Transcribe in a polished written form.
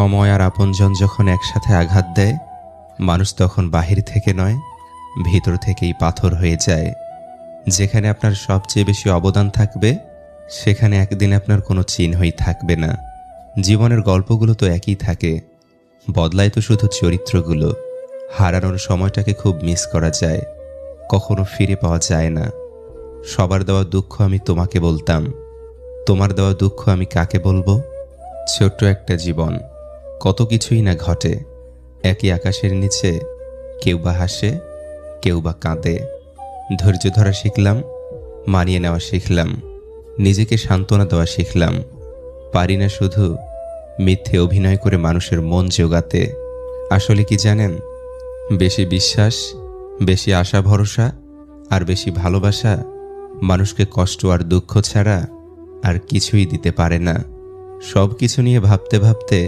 সময় আর আপনজন যখন একসাথে আঘাত দেয়, মানুষ তখন বাহির থেকে নয়, ভিতর থেকেই পাথর হয়ে যায়। যেখানে আপনার সবচেয়ে বেশি অবদান থাকবে, সেখানে একদিন আপনার কোনো চিহ্নই থাকবে না। জীবনের গল্পগুলো তো একই থাকে, বদলায় তো শুধু চরিত্রগুলো। হারানোর সময়টাকে খুব মিস করা যায়, কখনো ফিরে পাওয়া যায় না। সবার দেওয়া দুঃখ আমি তোমাকে বলতাম, তোমার দেওয়া দুঃখ আমি কাকে বলবো? ছোট্ট একটা জীবন, কত কিছুই না ঘটে। একই আকাশের নিচে কেউ বা হাসে, কেউ বা কাঁদে। ধৈর্য ধরা শিখলাম, মানিয়ে নেওয়া শিখলাম, নিজেকে সান্ত্বনা দেওয়া শিখলাম। পারি না শুধু মিথ্যে অভিনয় করে মানুষের মন জোগাতে। আসলে কি জানেন, বেশি বিশ্বাস, বেশি আশা ভরসা আর বেশি ভালোবাসা মানুষকে কষ্ট আর দুঃখ ছাড়া আর কিছুই দিতে পারে না। সব কিছু নিয়ে ভাবতে ভাবতে